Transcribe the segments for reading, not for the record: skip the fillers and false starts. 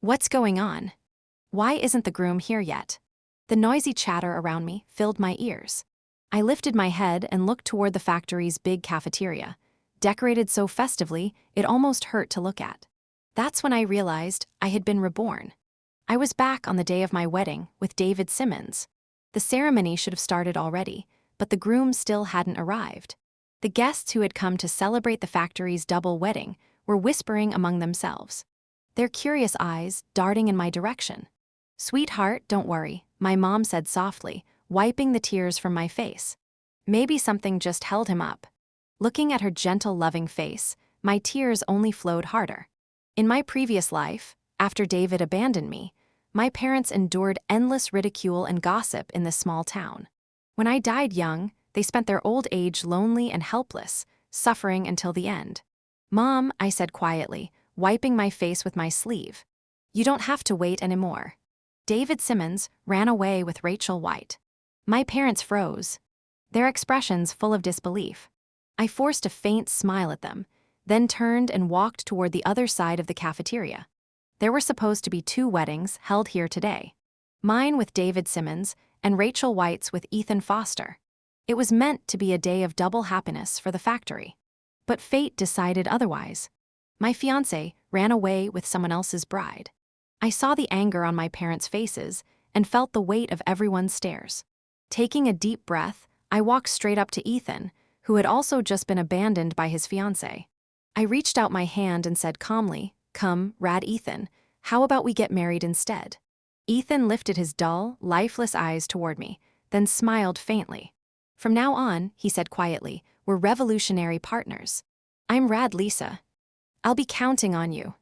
What's going on? Why isn't the groom here yet? The noisy chatter around me filled my ears. I lifted my head and looked toward the factory's big cafeteria, decorated so festively it almost hurt to look at. That's when I realized I had been reborn. I was back on the day of my wedding with David Simmons. The ceremony should have started already, but the groom still hadn't arrived. The guests who had come to celebrate the factory's double wedding were whispering among themselves, their curious eyes darting in my direction. "Sweetheart, don't worry," my mom said softly, wiping the tears from my face. Maybe something just held him up. Looking at her gentle, loving face, my tears only flowed harder. In my previous life, after David abandoned me, my parents endured endless ridicule and gossip in this small town. When I died young, they spent their old age lonely and helpless, suffering until the end. "Mom," I said quietly, wiping my face with my sleeve, "you don't have to wait anymore." David Simmons ran away with Rachel White. My parents froze, their expressions full of disbelief. I forced a faint smile at them, then turned and walked toward the other side of the cafeteria. There were supposed to be 2 weddings held here today. Mine with David Simmons and Rachel White's with Ethan Foster. It was meant to be a day of double happiness for the factory. But fate decided otherwise. My fiancé ran away with someone else's bride. I saw the anger on my parents' faces and felt the weight of everyone's stares. Taking a deep breath, I walked straight up to Ethan, who had also just been abandoned by his fiancé. I reached out my hand and said calmly, "Come, Rad Ethan, how about we get married instead?" Ethan lifted his dull, lifeless eyes toward me, then smiled faintly. "From now on," he said quietly, "we're revolutionary partners. I'm Rad Lisa. I'll be counting on you."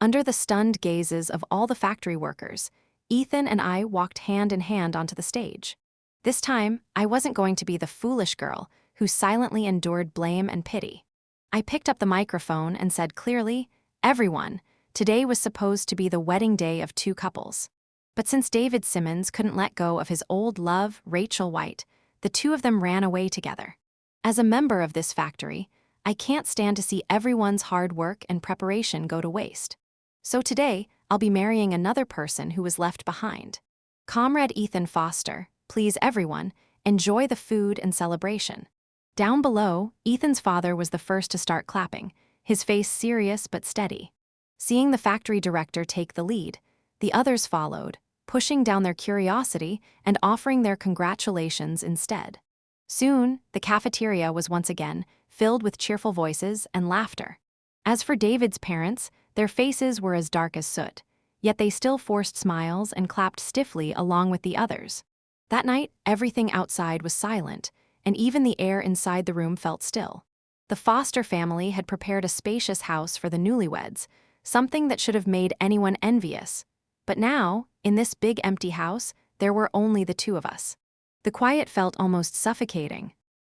Under the stunned gazes of all the factory workers, Ethan and I walked hand in hand onto the stage. This time, I wasn't going to be the foolish girl who silently endured blame and pity. I picked up the microphone and said clearly, "Everyone, today was supposed to be the wedding day of 2 couples. But since David Simmons couldn't let go of his old love, Rachel White, the 2 of them ran away together. As a member of this factory, I can't stand to see everyone's hard work and preparation go to waste. So today, I'll be marrying another person who was left behind. Comrade Ethan Foster, please everyone, enjoy the food and celebration." Down below, Ethan's father was the first to start clapping, his face serious but steady. Seeing the factory director take the lead, the others followed, pushing down their curiosity and offering their congratulations instead. Soon, the cafeteria was once again filled with cheerful voices and laughter. As for David's parents, their faces were as dark as soot, yet they still forced smiles and clapped stiffly along with the others. That night, everything outside was silent, and even the air inside the room felt still. The Foster family had prepared a spacious house for the newlyweds, something that should have made anyone envious. But now, in this big empty house, there were only the 2 of us. The quiet felt almost suffocating.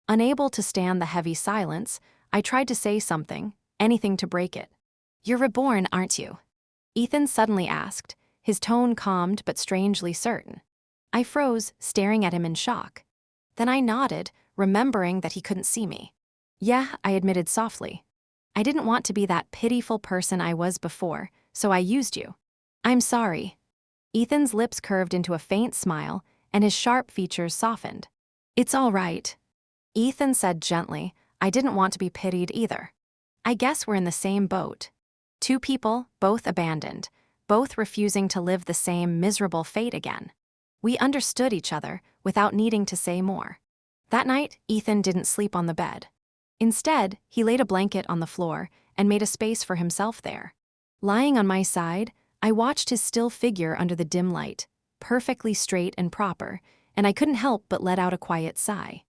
Unable to stand the heavy silence, I tried to say something, anything to break it. "You're reborn, aren't you?" Ethan suddenly asked, his tone calmed but strangely certain. I froze, staring at him in shock. Then I nodded, remembering that he couldn't see me. "Yeah," I admitted softly. "I didn't want to be that pitiful person I was before, so I used you. I'm sorry." Ethan's lips curved into a faint smile, and his sharp features softened. "It's all right," Ethan said gently. "I didn't want to be pitied either. I guess we're in the same boat. 2 people, both abandoned, both refusing to live the same miserable fate again." We understood each other without needing to say more. That night, Ethan didn't sleep on the bed. Instead, he laid a blanket on the floor and made a space for himself there. Lying on my side, I watched his still figure under the dim light, perfectly straight and proper, and I couldn't help but let out a quiet sigh.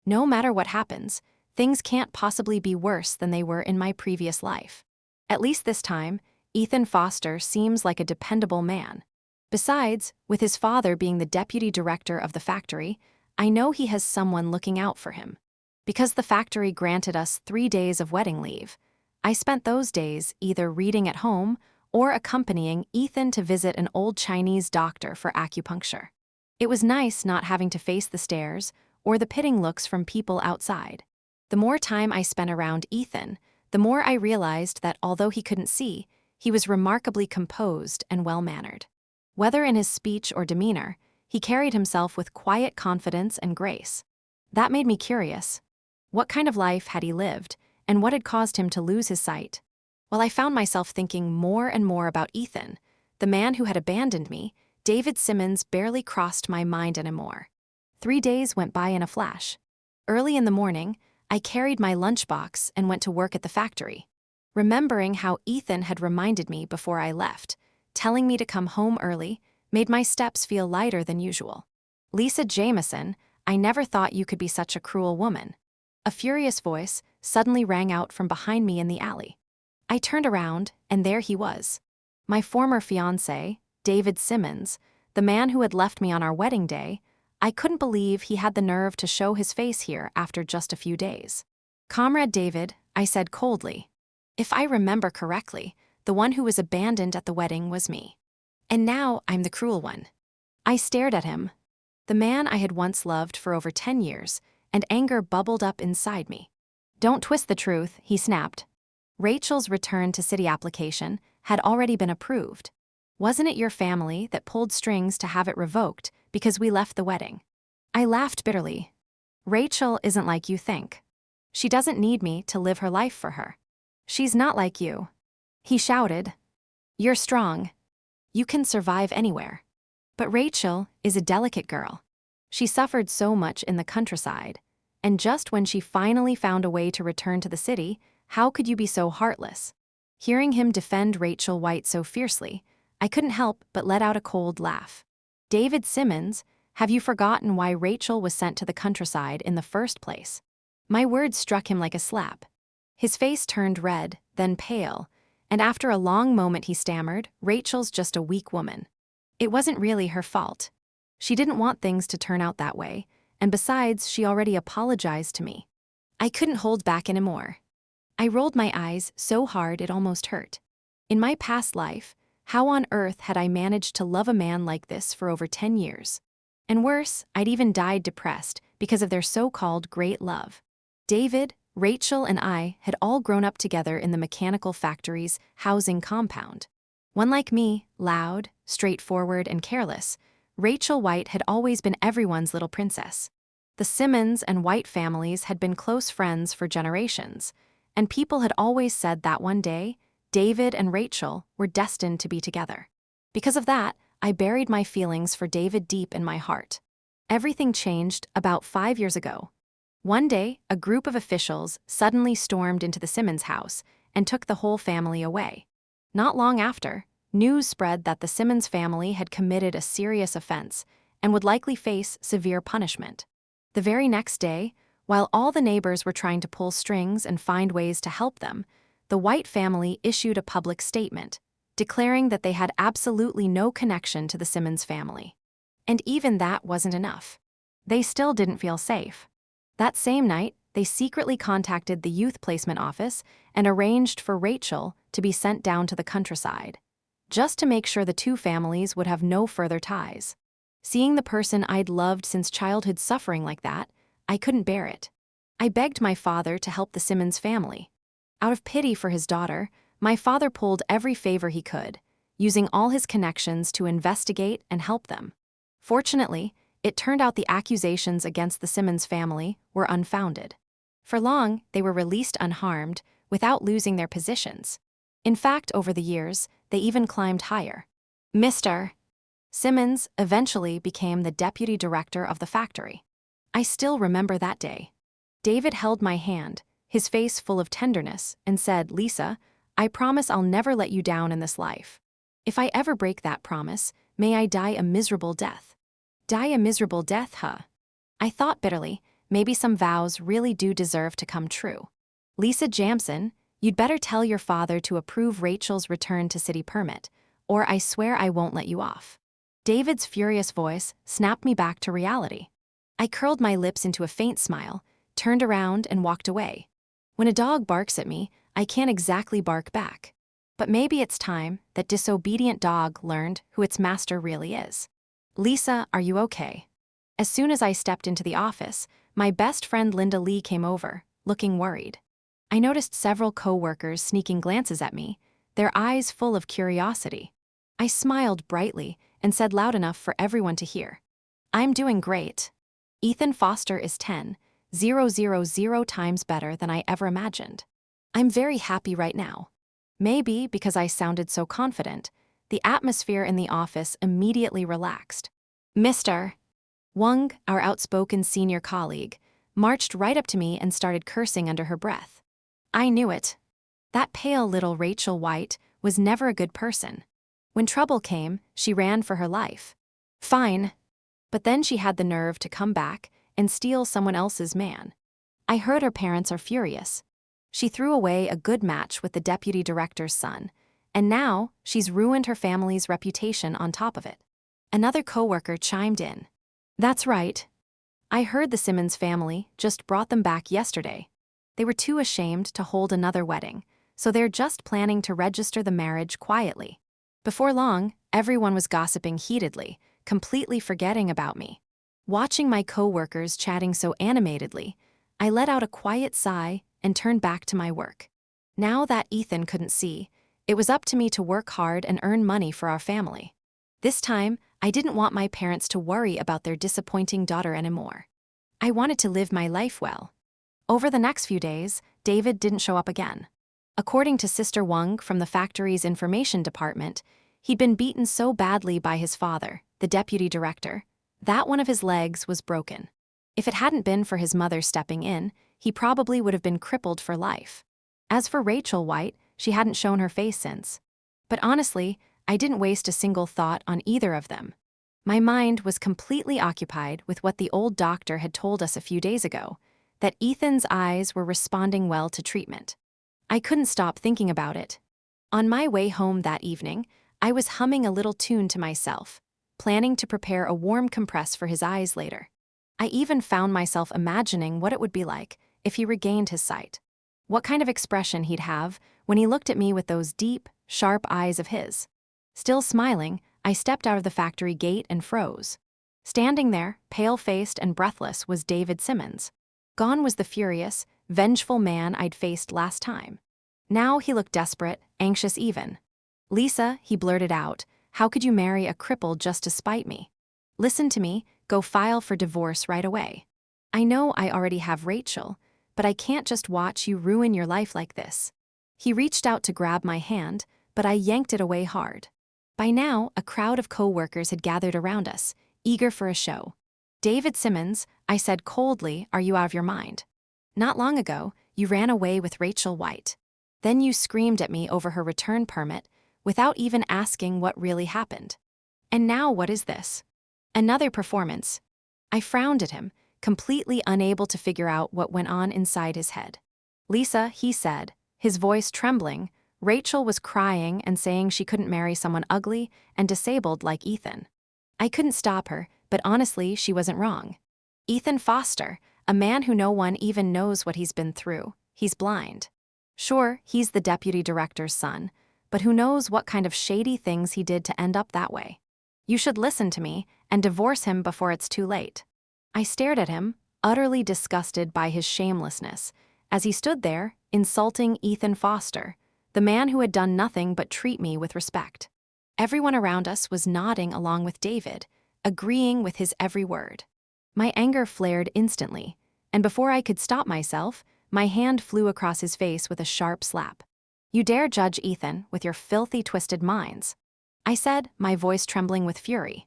No matter what happens, things can't possibly be worse than they were in my previous life. At least this time, Ethan Foster seems like a dependable man. Besides, with his father being the deputy director of the factory, I know he has someone looking out for him. Because the factory granted us 3 days of wedding leave, I spent those days either reading at home or accompanying Ethan to visit an old Chinese doctor for acupuncture. It was nice not having to face the stares or the pitting looks from people outside. The more time I spent around Ethan, the more I realized that although he couldn't see, he was remarkably composed and well-mannered. Whether in his speech or demeanor, he carried himself with quiet confidence and grace. That made me curious. What kind of life had he lived, and what had caused him to lose his sight? While I found myself thinking more and more about Ethan, the man who had abandoned me, David Simmons barely crossed my mind anymore. 3 days went by in a flash. Early in the morning, I carried my lunchbox and went to work at the factory. Remembering how Ethan had reminded me before I left, telling me to come home early, made my steps feel lighter than usual. "Lisa Jamison, I never thought you could be such a cruel woman." A furious voice suddenly rang out from behind me in the alley. I turned around, and there he was. My former fiancé, David Simmons, the man who had left me on our wedding day. I couldn't believe he had the nerve to show his face here after just a few days. "Comrade David," I said coldly. "If I remember correctly, the one who was abandoned at the wedding was me. And now I'm the cruel one." I stared at him, the man I had once loved for over 10 years, and anger bubbled up inside me. "Don't twist the truth," he snapped. "Rachel's return to city application had already been approved. Wasn't it your family that pulled strings to have it revoked because we left the wedding?" I laughed bitterly. "Rachel isn't like you think. She doesn't need me to live her life for her. She's not like you." He shouted. "You're strong. You can survive anywhere. But Rachel is a delicate girl. She suffered so much in the countryside, and just when she finally found a way to return to the city, how could you be so heartless?" Hearing him defend Rachel White so fiercely, I couldn't help but let out a cold laugh. "David Simmons, have you forgotten why Rachel was sent to the countryside in the first place?" My words struck him like a slap. His face turned red, then pale, and after a long moment he stammered, "Rachel's just a weak woman. It wasn't really her fault. She didn't want things to turn out that way, and besides, she already apologized to me." I couldn't hold back anymore. I rolled my eyes so hard it almost hurt. In my past life, how on earth had I managed to love a man like this for over 10 years? And worse, I'd even died depressed because of their so-called great love. David, Rachel, and I had all grown up together in the mechanical factory's housing compound. One like me, loud, straightforward, and careless, Rachel White had always been everyone's little princess. The Simmons and White families had been close friends for generations, and people had always said that one day, David and Rachel were destined to be together. Because of that, I buried my feelings for David deep in my heart. Everything changed about 5 years ago. One day, a group of officials suddenly stormed into the Simmons house and took the whole family away. Not long after, news spread that the Simmons family had committed a serious offense and would likely face severe punishment. The very next day, while all the neighbors were trying to pull strings and find ways to help them, the White family issued a public statement, declaring that they had absolutely no connection to the Simmons family. And even that wasn't enough. They still didn't feel safe. That same night, they secretly contacted the youth placement office and arranged for Rachel to be sent down to the countryside, just to make sure the two families would have no further ties. Seeing the person I'd loved since childhood suffering like that, I couldn't bear it. I begged my father to help the Simmons family. Out of pity for his daughter, my father pulled every favor he could, using all his connections to investigate and help them. Fortunately, it turned out the accusations against the Simmons family were unfounded. For long, they were released unharmed, without losing their positions. In fact, over the years, they even climbed higher. Mr. Simmons eventually became the deputy director of the factory. I still remember that day. David held my hand, his face full of tenderness, and said, "Lisa, I promise I'll never let you down in this life. If I ever break that promise, may I die a miserable death." Die a miserable death, huh? I thought bitterly, maybe some vows really do deserve to come true. "Lisa Jamison, you'd better tell your father to approve Rachel's return to city permit, or I swear I won't let you off." David's furious voice snapped me back to reality. I curled my lips into a faint smile, turned around, and walked away. When a dog barks at me, I can't exactly bark back. But maybe it's time that disobedient dog learned who its master really is. "Lisa, are you okay?" As soon as I stepped into the office, my best friend Linda Lee came over, looking worried. I noticed several co-workers sneaking glances at me, their eyes full of curiosity. I smiled brightly and said loud enough for everyone to hear. I'm doing great. Ethan Foster is 10,000 times better than I ever imagined. I'm very happy right now. Maybe because I sounded so confident, the atmosphere in the office immediately relaxed. Mr. Wang, our outspoken senior colleague, marched right up to me and started cursing under her breath. I knew it. That pale little Rachel White was never a good person. When trouble came, she ran for her life. Fine. But then she had the nerve to come back and steal someone else's man. I heard her parents are furious. She threw away a good match with the deputy director's son, and now she's ruined her family's reputation on top of it. Another coworker chimed in. That's right. I heard the Simmons family just brought them back yesterday. They were too ashamed to hold another wedding, so they're just planning to register the marriage quietly. Before long, everyone was gossiping heatedly, completely forgetting about me. Watching my coworkers chatting so animatedly, I let out a quiet sigh and turned back to my work. Now that Ethan couldn't see, it was up to me to work hard and earn money for our family. This time, I didn't want my parents to worry about their disappointing daughter anymore. I wanted to live my life well. Over the next few days, David didn't show up again. According to Sister Wang from the factory's information department, he'd been beaten so badly by his father, the deputy director, that one of his legs was broken. If it hadn't been for his mother stepping in, he probably would have been crippled for life. As for Rachel White, she hadn't shown her face since. But honestly, I didn't waste a single thought on either of them. My mind was completely occupied with what the old doctor had told us a few days ago, that Ethan's eyes were responding well to treatment. I couldn't stop thinking about it. On my way home that evening, I was humming a little tune to myself, planning to prepare a warm compress for his eyes later. I even found myself imagining what it would be like if he regained his sight. What kind of expression he'd have when he looked at me with those deep, sharp eyes of his. Still smiling, I stepped out of the factory gate and froze. Standing there, pale-faced and breathless, was David Simmons. Gone was the furious, vengeful man I'd faced last time. Now he looked desperate, anxious even. Lisa, he blurted out, how could you marry a cripple just to spite me? Listen to me, go file for divorce right away. I know I already have Rachel, but I can't just watch you ruin your life like this. He reached out to grab my hand, but I yanked it away hard. By now, a crowd of co-workers had gathered around us, eager for a show. David Simmons, I said coldly, are you out of your mind? Not long ago, you ran away with Rachel White. Then you screamed at me over her return permit, without even asking what really happened. And now what is this? Another performance. I frowned at him, completely unable to figure out what went on inside his head. Lisa, he said, his voice trembling, Rachel was crying and saying she couldn't marry someone ugly and disabled like Ethan. I couldn't stop her, but honestly, she wasn't wrong. Ethan Foster, a man who no one even knows what he's been through, he's blind. Sure, he's the deputy director's son, but who knows what kind of shady things he did to end up that way. You should listen to me and divorce him before it's too late. I stared at him, utterly disgusted by his shamelessness, as he stood there, insulting Ethan Foster, the man who had done nothing but treat me with respect. Everyone around us was nodding along with David, agreeing with his every word. My anger flared instantly, and before I could stop myself, my hand flew across his face with a sharp slap. You dare judge Ethan with your filthy, twisted minds, I said, my voice trembling with fury.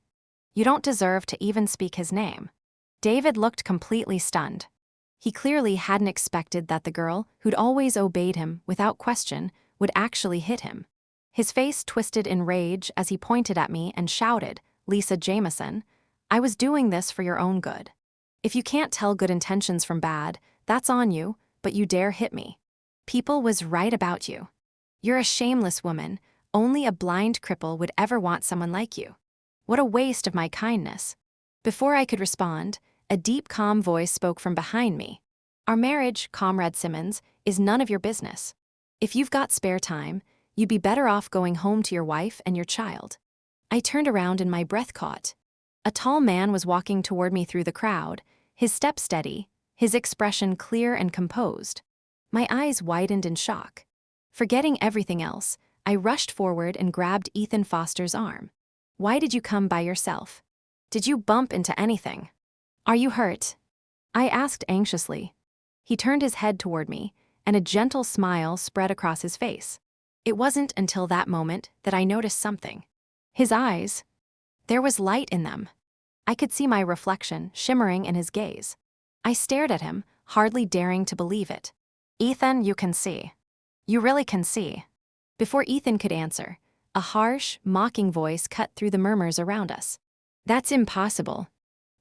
You don't deserve to even speak his name. David looked completely stunned. He clearly hadn't expected that the girl, who'd always obeyed him without question, would actually hit him. His face twisted in rage as he pointed at me and shouted, Lisa Jamison, I was doing this for your own good. If you can't tell good intentions from bad, that's on you, but you dare hit me. People was right about you. You're a shameless woman. Only a blind cripple would ever want someone like you. What a waste of my kindness. Before I could respond, a deep, calm voice spoke from behind me. Our marriage, Comrade Simmons, is none of your business. If you've got spare time, you'd be better off going home to your wife and your child. I turned around and my breath caught. A tall man was walking toward me through the crowd, his step steady, his expression clear and composed. My eyes widened in shock. Forgetting everything else, I rushed forward and grabbed Ethan Foster's arm. "Why did you come by yourself? Did you bump into anything? Are you hurt?" I asked anxiously. He turned his head toward me, and a gentle smile spread across his face. It wasn't until that moment that I noticed something. His eyes. There was light in them. I could see my reflection shimmering in his gaze. I stared at him, hardly daring to believe it. "Ethan, you can see. You really can see." Before Ethan could answer, a harsh, mocking voice cut through the murmurs around us. "That's impossible.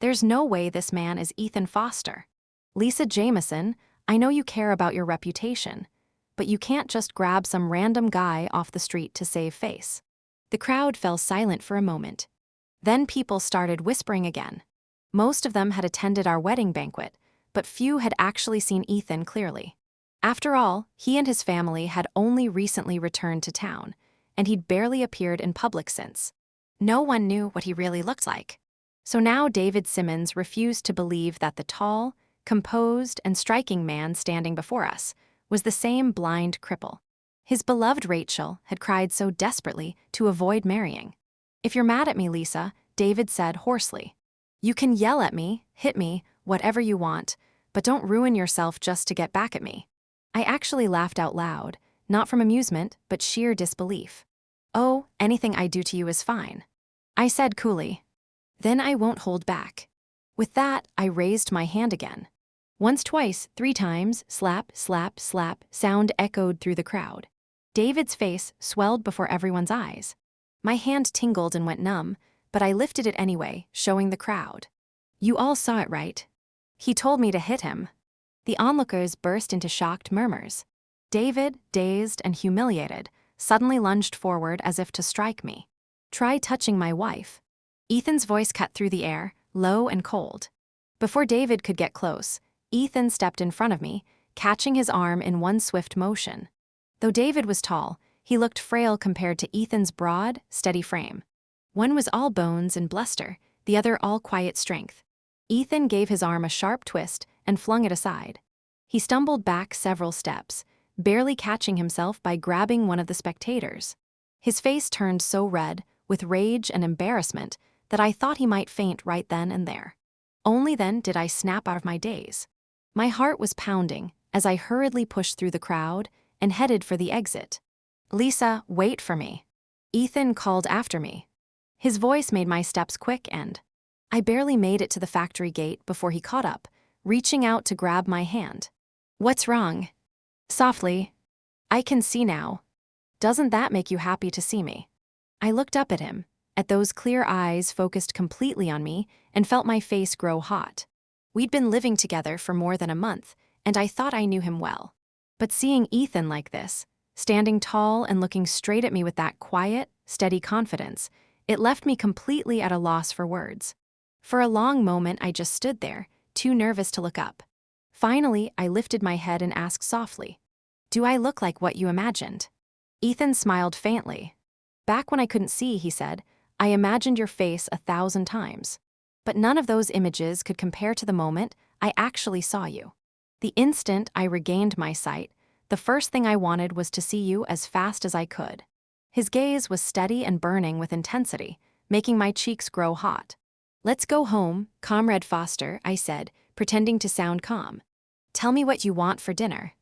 There's no way this man is Ethan Foster. Lisa Jamison, I know you care about your reputation, but you can't just grab some random guy off the street to save face." The crowd fell silent for a moment. Then people started whispering again. Most of them had attended our wedding banquet, but few had actually seen Ethan clearly. After all, he and his family had only recently returned to town, and he'd barely appeared in public since. No one knew what he really looked like. So now David Simmons refused to believe that the tall, composed, and striking man standing before us was the same blind cripple. His beloved Rachel had cried so desperately to avoid marrying. "If you're mad at me, Lisa," David said hoarsely, "you can yell at me, hit me, whatever you want, but don't ruin yourself just to get back at me." I actually laughed out loud, not from amusement, but sheer disbelief. "Oh, anything I do to you is fine," I said coolly. "Then I won't hold back." With that, I raised my hand again. Once, twice, 3 times, slap, slap, slap, sound echoed through the crowd. David's face swelled before everyone's eyes. My hand tingled and went numb, but I lifted it anyway, showing the crowd. "You all saw it, right? He told me to hit him." The onlookers burst into shocked murmurs. David, dazed and humiliated, suddenly lunged forward as if to strike me. "Try touching my wife." Ethan's voice cut through the air, low and cold. Before David could get close, Ethan stepped in front of me, catching his arm in one swift motion. Though David was tall, he looked frail compared to Ethan's broad, steady frame. One was all bones and bluster, the other all quiet strength. Ethan gave his arm a sharp twist and flung it aside. He stumbled back several steps, barely catching himself by grabbing one of the spectators. His face turned so red, with rage and embarrassment, that I thought he might faint right then and there. Only then did I snap out of my daze. My heart was pounding as I hurriedly pushed through the crowd and headed for the exit. "Lisa, wait for me," Ethan called after me. His voice made my steps quick and I barely made it to the factory gate before he caught up, reaching out to grab my hand. "What's wrong?" Softly. "I can see now. Doesn't that make you happy to see me?" I looked up at him, at those clear eyes focused completely on me, and felt my face grow hot. We'd been living together for more than a month, and I thought I knew him well. But seeing Ethan like this, standing tall and looking straight at me with that quiet, steady confidence, it left me completely at a loss for words. For a long moment I just stood there, too nervous to look up. Finally, I lifted my head and asked softly, "Do I look like what you imagined?" Ethan smiled faintly. "Back when I couldn't see," he said, "I imagined your face 1,000 times. But none of those images could compare to the moment I actually saw you. The instant I regained my sight, the first thing I wanted was to see you as fast as I could." His gaze was steady and burning with intensity, making my cheeks grow hot. "Let's go home, Comrade Foster," I said, pretending to sound calm. "Tell me what you want for dinner.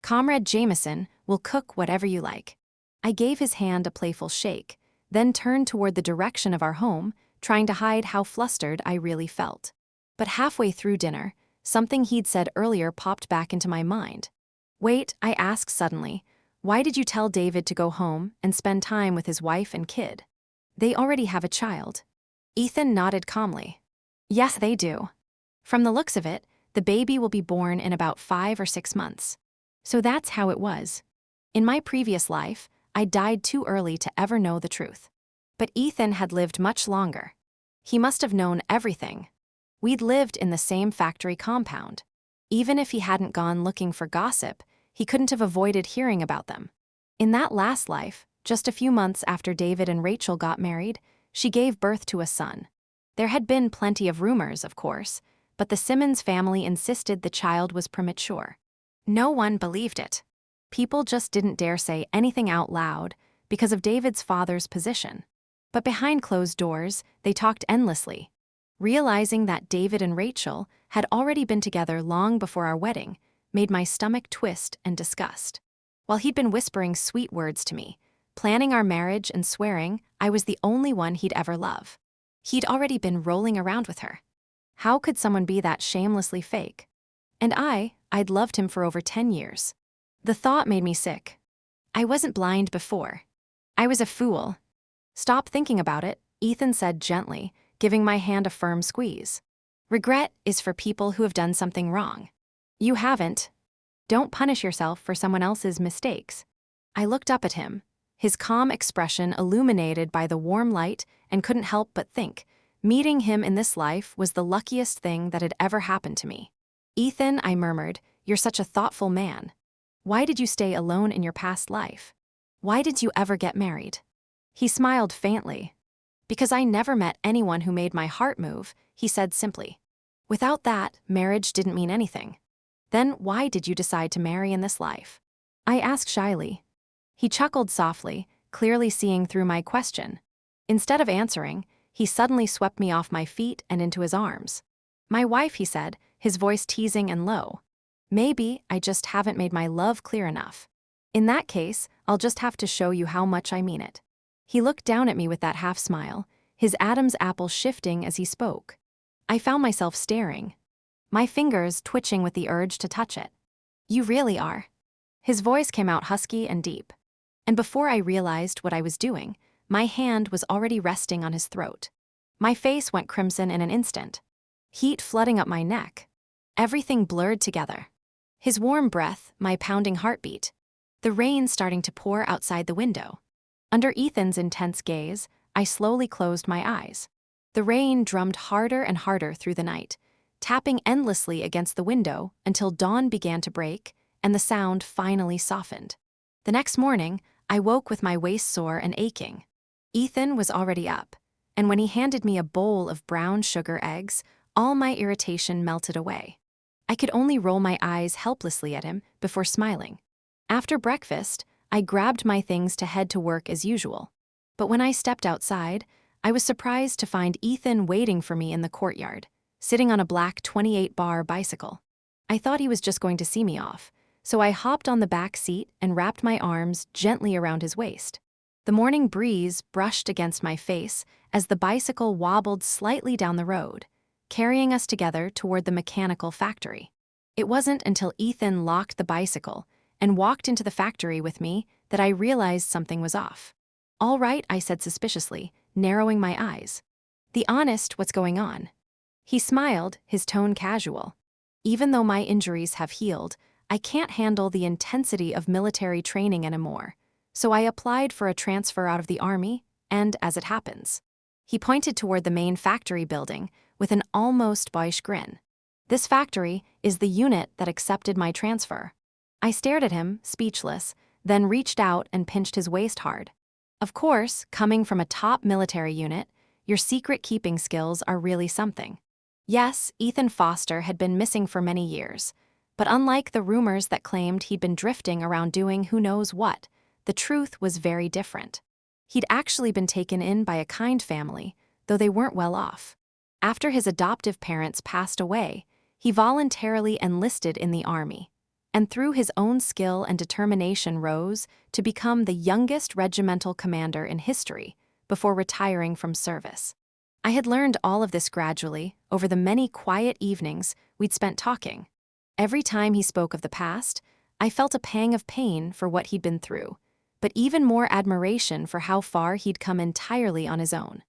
Comrade Jamison will cook whatever you like." I gave his hand a playful shake, then turned toward the direction of our home, trying to hide how flustered I really felt. But halfway through dinner, something he'd said earlier popped back into my mind. "Wait," I asked suddenly, "why did you tell David to go home and spend time with his wife and kid? They already have a child." Ethan nodded calmly. "Yes, they do. From the looks of it, the baby will be born in about 5 or 6 months. So that's how it was. In my previous life, I died too early to ever know the truth. But Ethan had lived much longer. He must have known everything. We'd lived in the same factory compound. Even if he hadn't gone looking for gossip, he couldn't have avoided hearing about them. In that last life, just a few months after David and Rachel got married, she gave birth to a son. There had been plenty of rumors, of course, but the Simmons family insisted the child was premature. No one believed it. People just didn't dare say anything out loud because of David's father's position. But behind closed doors, they talked endlessly. Realizing that David and Rachel had already been together long before our wedding made my stomach twist and disgust. While he'd been whispering sweet words to me, planning our marriage and swearing I was the only one he'd ever love, he'd already been rolling around with her. How could someone be that shamelessly fake? And I'd loved him for over 10 years. The thought made me sick. I wasn't blind before. I was a fool. Stop thinking about it, Ethan said gently, giving my hand a firm squeeze. Regret is for people who have done something wrong. You haven't. Don't punish yourself for someone else's mistakes. I looked up at him, his calm expression illuminated by the warm light, and couldn't help but think, meeting him in this life was the luckiest thing that had ever happened to me. Ethan, I murmured, you're such a thoughtful man. Why did you stay alone in your past life? Why did you ever get married? He smiled faintly. Because I never met anyone who made my heart move, he said simply. Without that, marriage didn't mean anything. Then why did you decide to marry in this life? I asked shyly. He chuckled softly, clearly seeing through my question. Instead of answering, he suddenly swept me off my feet and into his arms. My wife, he said, his voice teasing and low. Maybe I just haven't made my love clear enough. In that case, I'll just have to show you how much I mean it. He looked down at me with that half smile, his Adam's apple shifting as he spoke. I found myself staring, my fingers twitching with the urge to touch it. You really are. His voice came out husky and deep. And before I realized what I was doing, my hand was already resting on his throat. My face went crimson in an instant, heat flooding up my neck. Everything blurred together. His warm breath, my pounding heartbeat. The rain starting to pour outside the window. Under Ethan's intense gaze, I slowly closed my eyes. The rain drummed harder and harder through the night, tapping endlessly against the window until dawn began to break and the sound finally softened. The next morning, I woke with my waist sore and aching. Ethan was already up, and when he handed me a bowl of brown sugar eggs, all my irritation melted away. I could only roll my eyes helplessly at him before smiling. After breakfast, I grabbed my things to head to work as usual. But when I stepped outside, I was surprised to find Ethan waiting for me in the courtyard, sitting on a black 28-bar bicycle. I thought he was just going to see me off, so I hopped on the back seat and wrapped my arms gently around his waist. The morning breeze brushed against my face as the bicycle wobbled slightly down the road, carrying us together toward the mechanical factory. It wasn't until Ethan locked the bicycle and walked into the factory with me that I realized something was off. All right, I said suspiciously, narrowing my eyes. The honest, what's going on? He smiled, his tone casual. Even though my injuries have healed, I can't handle the intensity of military training anymore, so I applied for a transfer out of the army, and as it happens. He pointed toward the main factory building with an almost boyish grin. This factory is the unit that accepted my transfer. I stared at him, speechless, then reached out and pinched his waist hard. Of course, coming from a top military unit, your secret-keeping skills are really something. Yes, Ethan Foster had been missing for many years, but unlike the rumors that claimed he'd been drifting around doing who knows what, the truth was very different. He'd actually been taken in by a kind family, though they weren't well off. After his adoptive parents passed away, he voluntarily enlisted in the army, and through his own skill and determination rose to become the youngest regimental commander in history before retiring from service. I had learned all of this gradually over the many quiet evenings we'd spent talking. Every time he spoke of the past, I felt a pang of pain for what he'd been through, but even more admiration for how far he'd come entirely on his own.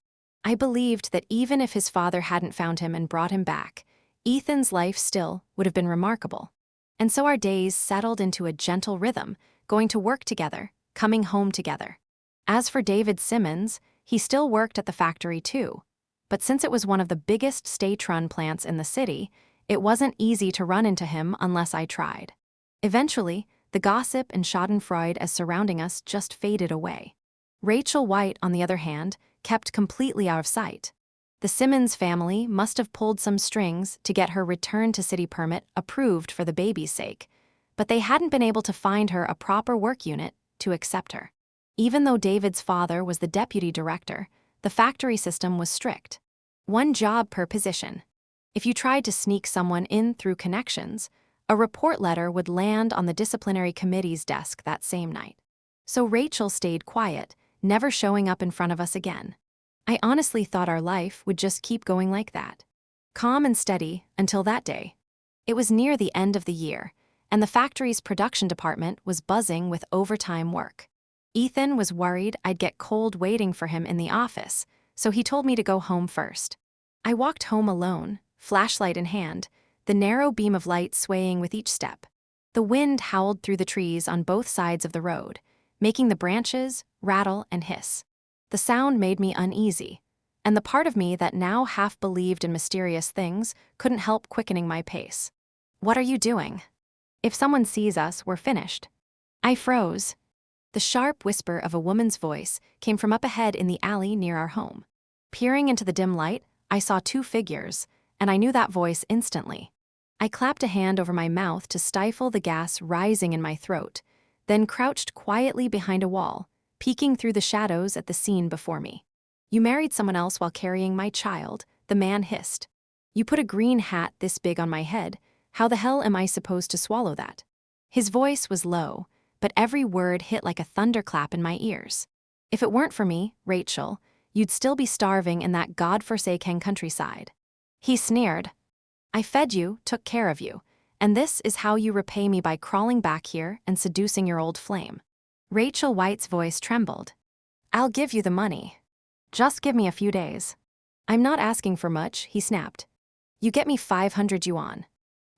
I believed that even if his father hadn't found him and brought him back, Ethan's life still would have been remarkable. And so our days settled into a gentle rhythm, going to work together, coming home together. As for David Simmons, he still worked at the factory too. But since it was one of the biggest state-run plants in the city, it wasn't easy to run into him unless I tried. Eventually, the gossip and schadenfreude as surrounding us just faded away. Rachel White, on the other hand, kept completely out of sight. The Simmons family must have pulled some strings to get her return to city permit approved for the baby's sake, but they hadn't been able to find her a proper work unit to accept her. Even though David's father was the deputy director, the factory system was strict. One job per position. If you tried to sneak someone in through connections, a report letter would land on the disciplinary committee's desk that same night. So Rachel stayed quiet, never showing up in front of us again. I honestly thought our life would just keep going like that. Calm and steady until that day. It was near the end of the year, and the factory's production department was buzzing with overtime work. Ethan was worried I'd get cold waiting for him in the office, so he told me to go home first. I walked home alone, flashlight in hand, the narrow beam of light swaying with each step. The wind howled through the trees on both sides of the road, making the branches rattle and hiss. The sound made me uneasy, and the part of me that now half believed in mysterious things couldn't help quickening my pace. "What are you doing? If someone sees us, we're finished." I froze. The sharp whisper of a woman's voice came from up ahead in the alley near our home. Peering into the dim light, I saw two figures, and I knew that voice instantly. I clapped a hand over my mouth to stifle the gas rising in my throat, then crouched quietly behind a wall, peeking through the shadows at the scene before me. "You married someone else while carrying my child," the man hissed. "You put a green hat this big on my head. How the hell am I supposed to swallow that?" His voice was low, but every word hit like a thunderclap in my ears. "If it weren't for me, Rachel, you'd still be starving in that godforsaken countryside." He sneered. "I fed you, took care of you, and this is how you repay me by crawling back here and seducing your old flame." Rachel White's voice trembled. "I'll give you the money. Just give me a few days." "I'm not asking for much," he snapped. "You get me 500 yuan.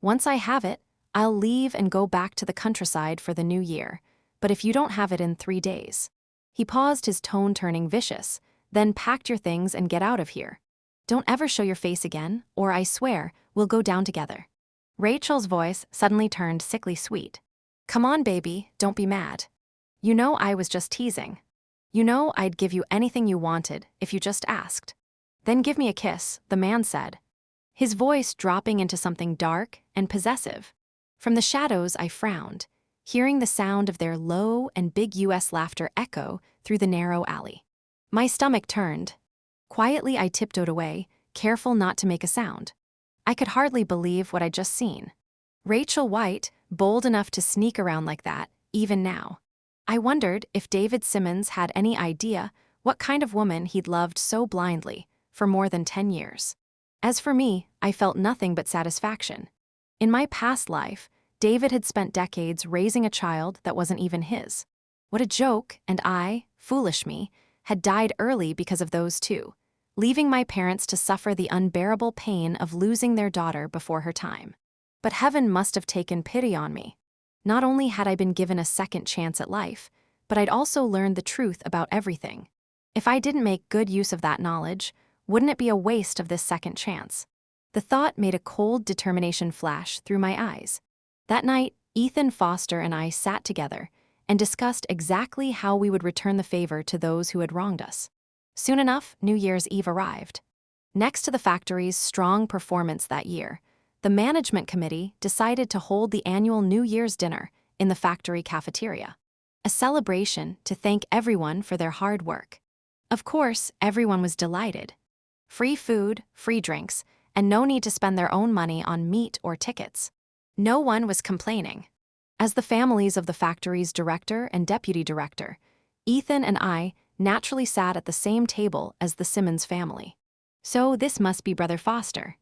Once I have it, I'll leave and go back to the countryside for the new year, but if you don't have it in 3 days." He paused, his tone turning vicious, "Then pack your things and get out of here. Don't ever show your face again, or I swear, we'll go down together." Rachel's voice suddenly turned sickly sweet. "Come on, baby, don't be mad. You know I was just teasing. You know I'd give you anything you wanted if you just asked." "Then give me a kiss," the man said, his voice dropping into something dark and possessive. From the shadows I frowned, hearing the sound of their low and big US laughter echo through the narrow alley. My stomach turned. Quietly I tiptoed away, careful not to make a sound. I could hardly believe what I'd just seen. Rachel White, bold enough to sneak around like that, even now. I wondered if David Simmons had any idea what kind of woman he'd loved so blindly for more than 10 years. As for me, I felt nothing but satisfaction. In my past life, David had spent decades raising a child that wasn't even his. What a joke, and I, foolish me, had died early because of those two, leaving my parents to suffer the unbearable pain of losing their daughter before her time. But heaven must have taken pity on me. Not only had I been given a second chance at life, but I'd also learned the truth about everything. If I didn't make good use of that knowledge, wouldn't it be a waste of this second chance? The thought made a cold determination flash through my eyes. That night, Ethan Foster and I sat together and discussed exactly how we would return the favor to those who had wronged us. Soon enough, New Year's Eve arrived. Next to the factory's strong performance that year, the management committee decided to hold the annual New Year's dinner in the factory cafeteria, a celebration to thank everyone for their hard work. Of course, everyone was delighted. Free food, free drinks, and no need to spend their own money on meat or tickets. No one was complaining. As the families of the factory's director and deputy director, Ethan and I naturally sat at the same table as the Simmons family. "So this must be Brother Foster,"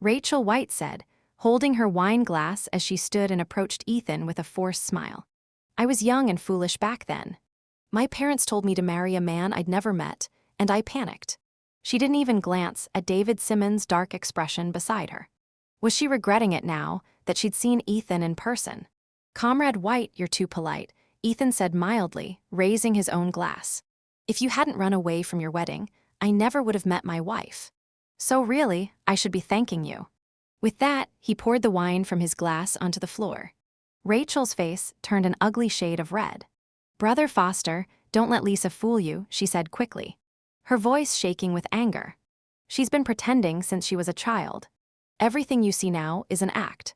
Rachel White said, holding her wine glass as she stood and approached Ethan with a forced smile. I was young and foolish back then. My parents told me to marry a man I'd never met, and I panicked. She didn't even glance at David Simmons' dark expression beside her. Was she regretting it now that she'd seen Ethan in person? "Comrade White, you're too polite," Ethan said mildly, raising his own glass. "If you hadn't run away from your wedding, I never would have met my wife. So really, I should be thanking you." With that, he poured the wine from his glass onto the floor. Rachel's face turned an ugly shade of red. "Brother Foster, don't let Lisa fool you," she said quickly, her voice shaking with anger. "She's been pretending since she was a child. Everything you see now is an act.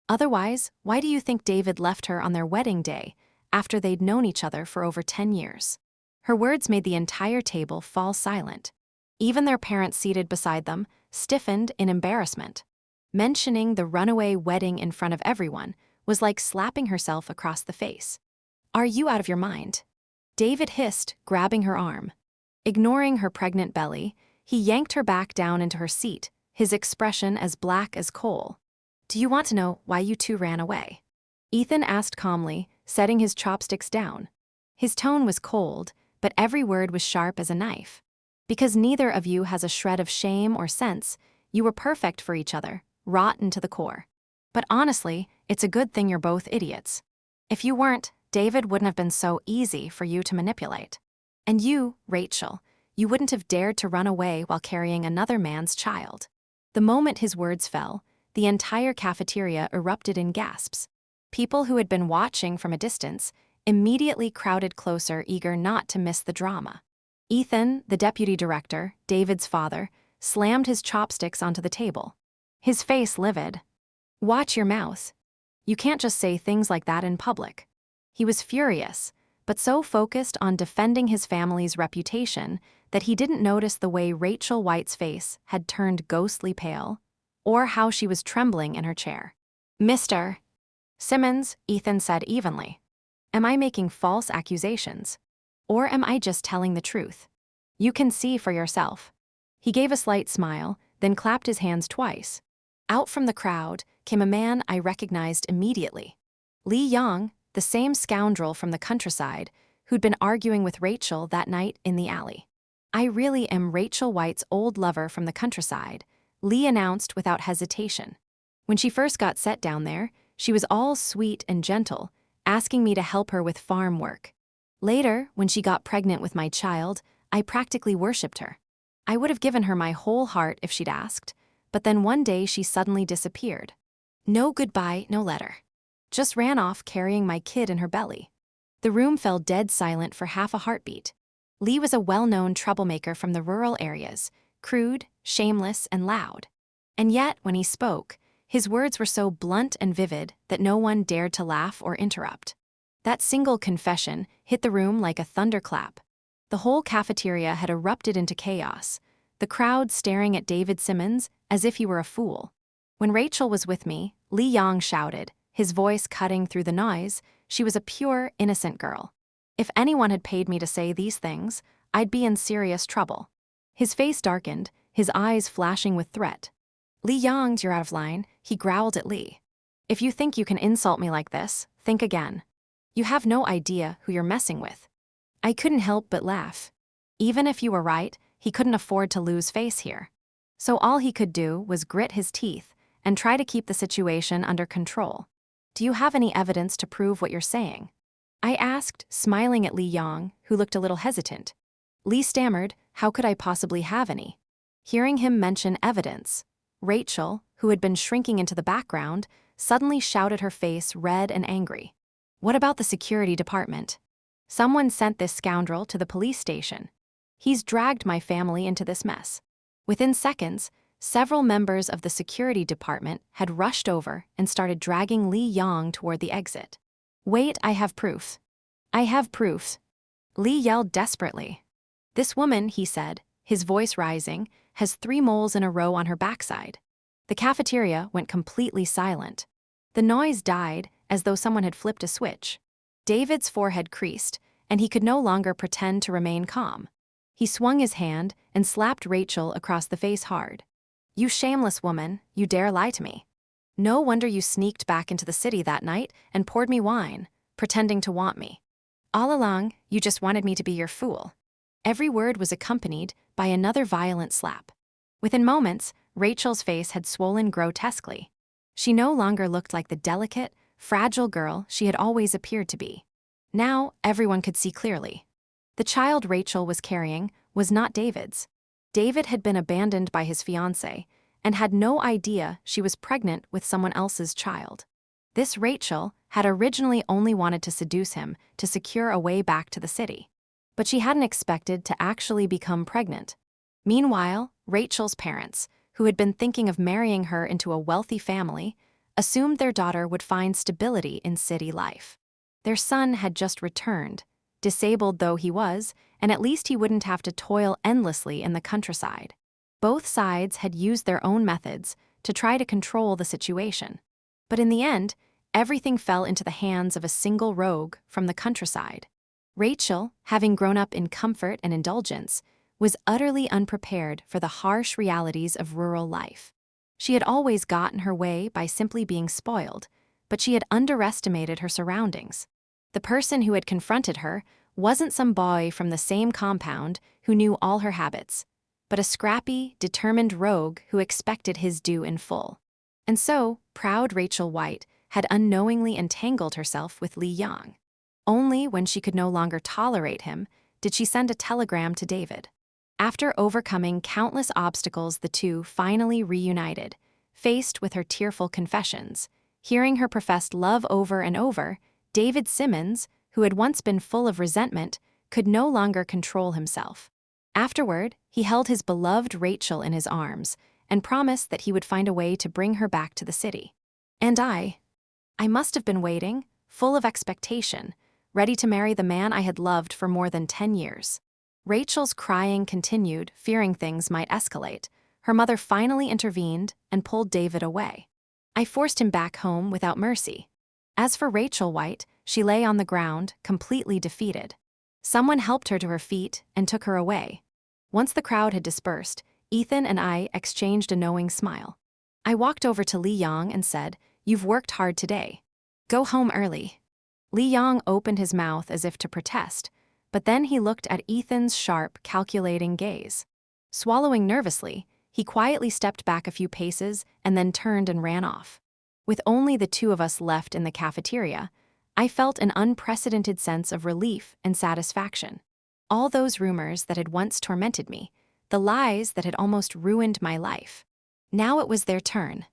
Otherwise, why do you think David left her on their wedding day, after they'd known each other for over 10 years? Her words made the entire table fall silent. Even their parents seated beside them stiffened in embarrassment. Mentioning the runaway wedding in front of everyone was like slapping herself across the face. "Are you out of your mind?" David hissed, grabbing her arm. Ignoring her pregnant belly, he yanked her back down into her seat, his expression as black as coal. "Do you want to know why you two ran away?" Ethan asked calmly, setting his chopsticks down. His tone was cold, but every word was sharp as a knife. "Because neither of you has a shred of shame or sense. You were perfect for each other, rotten to the core. But honestly, it's a good thing you're both idiots. If you weren't, David wouldn't have been so easy for you to manipulate. And you, Rachel, you wouldn't have dared to run away while carrying another man's child." The moment his words fell, the entire cafeteria erupted in gasps. People who had been watching from a distance immediately crowded closer, eager not to miss the drama. Ethan, the deputy director, David's father, slammed his chopsticks onto the table. His face livid. "Watch your mouth. You can't just say things like that in public." He was furious, but so focused on defending his family's reputation that he didn't notice the way Rachel White's face had turned ghostly pale, or how she was trembling in her chair. "Mr. Simmons," Ethan said evenly, "am I making false accusations? Or am I just telling the truth? You can see for yourself." He gave a slight smile, then clapped his hands twice. Out from the crowd came a man I recognized immediately. Lee Young, the same scoundrel from the countryside who'd been arguing with Rachel that night in the alley. "I really am Rachel White's old lover from the countryside," Lee announced without hesitation. When she first got set down there, she was all sweet and gentle, asking me to help her with farm work. Later, when she got pregnant with my child, I practically worshipped her. I would have given her my whole heart if she'd asked, but then one day she suddenly disappeared. No goodbye, no letter. Just ran off carrying my kid in her belly. The room fell dead silent for half a heartbeat. Lee was a well-known troublemaker from the rural areas, crude, shameless, and loud. And yet, when he spoke, his words were so blunt and vivid that no one dared to laugh or interrupt. That single confession hit the room like a thunderclap. The whole cafeteria had erupted into chaos, the crowd staring at David Simmons as if he were a fool. When Rachel was with me, Lee Young shouted, his voice cutting through the noise, she was a pure, innocent girl. If anyone had paid me to say these things, I'd be in serious trouble. His face darkened, his eyes flashing with threat. "Lee Young, you're out of line," he growled at Lee. "If you think you can insult me like this, think again. You have no idea who you're messing with." I couldn't help but laugh. Even if you were right, he couldn't afford to lose face here. So all he could do was grit his teeth and try to keep the situation under control. "Do you have any evidence to prove what you're saying?" I asked, smiling at Lee Young, who looked a little hesitant. Lee stammered, "How could I possibly have any?" Hearing him mention evidence, Rachel, who had been shrinking into the background, suddenly shouted, her face red and angry. "What about the security department? Someone sent this scoundrel to the police station. He's dragged my family into this mess." Within seconds, several members of the security department had rushed over and started dragging Lee Young toward the exit. "Wait, I have proof. I have proof." Lee yelled desperately. "This woman," he said, his voice rising, "has 3 moles in a row on her backside." The cafeteria went completely silent. The noise died as though someone had flipped a switch. David's forehead creased, and he could no longer pretend to remain calm. He swung his hand and slapped Rachel across the face hard. "You shameless woman, you dare lie to me. No wonder you sneaked back into the city that night and poured me wine, pretending to want me. All along, you just wanted me to be your fool." Every word was accompanied by another violent slap. Within moments, Rachel's face had swollen grotesquely. She no longer looked like the delicate, fragile girl she had always appeared to be. Now, everyone could see clearly. The child Rachel was carrying was not David's. David had been abandoned by his fiancé and had no idea she was pregnant with someone else's child. This Rachel had originally only wanted to seduce him to secure a way back to the city. But she hadn't expected to actually become pregnant. Meanwhile, Rachel's parents, who had been thinking of marrying her into a wealthy family, assumed their daughter would find stability in city life. Their son had just returned, disabled though he was, and at least he wouldn't have to toil endlessly in the countryside. Both sides had used their own methods to try to control the situation. But in the end, everything fell into the hands of a single rogue from the countryside. Rachel, having grown up in comfort and indulgence, was utterly unprepared for the harsh realities of rural life. She had always gotten her way by simply being spoiled, but she had underestimated her surroundings. The person who had confronted her wasn't some boy from the same compound who knew all her habits, but a scrappy, determined rogue who expected his due in full. And so, proud Rachel White had unknowingly entangled herself with Lee Young. Only when she could no longer tolerate him did she send a telegram to David. After overcoming countless obstacles, the two finally reunited, faced with her tearful confessions. Hearing her professed love over and over, David Simmons, who had once been full of resentment, could no longer control himself. Afterward, he held his beloved Rachel in his arms and promised that he would find a way to bring her back to the city. And I must have been waiting, full of expectation, ready to marry the man I had loved for more than 10 years. Rachel's crying continued, fearing things might escalate. Her mother finally intervened and pulled David away. I forced him back home without mercy. As for Rachel White, she lay on the ground, completely defeated. Someone helped her to her feet and took her away. Once the crowd had dispersed, Ethan and I exchanged a knowing smile. I walked over to Lee Young and said, "You've worked hard today. Go home early." Lee Young opened his mouth as if to protest, but then he looked at Ethan's sharp, calculating gaze. Swallowing nervously, he quietly stepped back a few paces and then turned and ran off. With only the two of us left in the cafeteria, I felt an unprecedented sense of relief and satisfaction. All those rumors that had once tormented me, the lies that had almost ruined my life. Now it was their turn.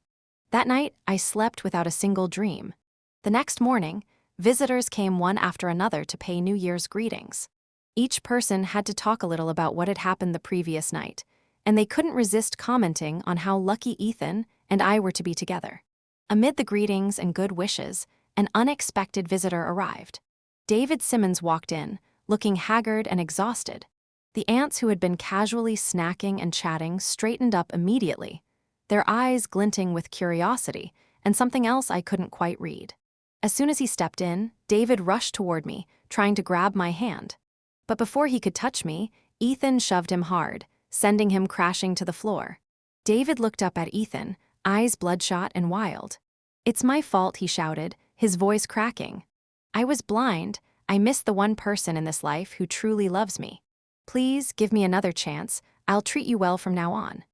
That night, I slept without a single dream. The next morning, visitors came one after another to pay New Year's greetings. Each person had to talk a little about what had happened the previous night, and they couldn't resist commenting on how lucky Ethan and I were to be together. Amid the greetings and good wishes, an unexpected visitor arrived. David Simmons walked in, looking haggard and exhausted. The aunts who had been casually snacking and chatting straightened up immediately, their eyes glinting with curiosity and something else I couldn't quite read. As soon as he stepped in, David rushed toward me, trying to grab my hand. But before he could touch me, Ethan shoved him hard, sending him crashing to the floor. David looked up at Ethan, eyes bloodshot and wild. "It's my fault," he shouted, his voice cracking. "I was blind. I missed the one person in this life who truly loves me. Please give me another chance. I'll treat you well from now on.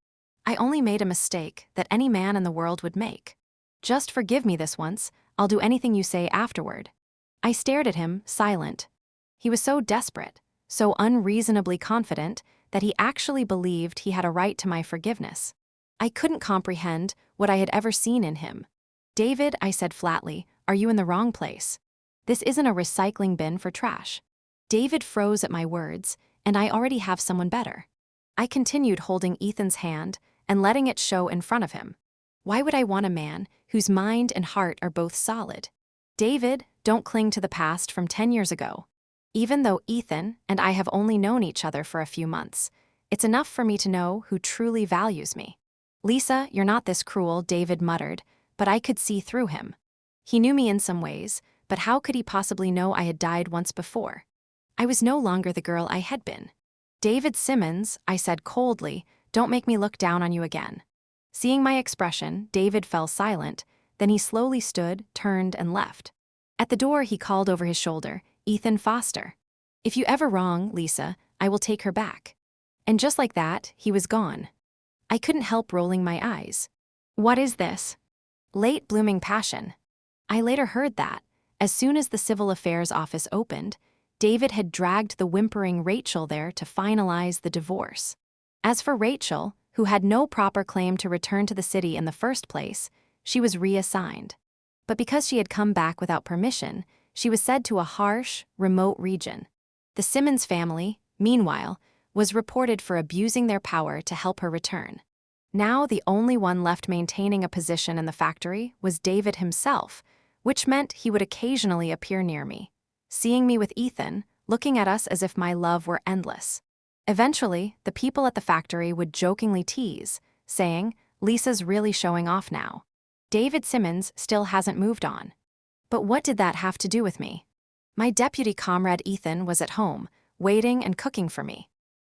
I only made a mistake that any man in the world would make. Just forgive me this once. I'll do anything you say afterward." I stared at him, silent. He was so desperate, so unreasonably confident, that he actually believed he had a right to my forgiveness. I couldn't comprehend what I had ever seen in him. "David," I said flatly, "are you in the wrong place? This isn't a recycling bin for trash." David froze at my words, and I already have someone better. I continued holding Ethan's hand and letting it show in front of him. Why would I want a man whose mind and heart are both solid? David, don't cling to the past from 10 years ago. Even though Ethan and I have only known each other for a few months, it's enough for me to know who truly values me. "Lisa, you're not this cruel," David muttered, but I could see through him. He knew me in some ways, but how could he possibly know I had died once before? I was no longer the girl I had been. "David Simmons," I said coldly, "don't make me look down on you again." Seeing my expression, David fell silent, then he slowly stood, turned, and left. At the door, he called over his shoulder, "Ethan Foster. If you ever wrong Lisa, I will take her back." And just like that, he was gone. I couldn't help rolling my eyes. What is this? Late blooming passion. I later heard that, as soon as the Civil Affairs office opened, David had dragged the whimpering Rachel there to finalize the divorce. As for Rachel, who had no proper claim to return to the city in the first place, she was reassigned. But because she had come back without permission, she was sent to a harsh, remote region. The Simmons family, meanwhile, was reported for abusing their power to help her return. Now the only one left maintaining a position in the factory was David himself, which meant he would occasionally appear near me. Seeing me with Ethan, looking at us as if my love were endless. Eventually, the people at the factory would jokingly tease, saying, "Lisa's really showing off now. David Simmons still hasn't moved on." But what did that have to do with me? My deputy comrade Ethan was at home, waiting and cooking for me.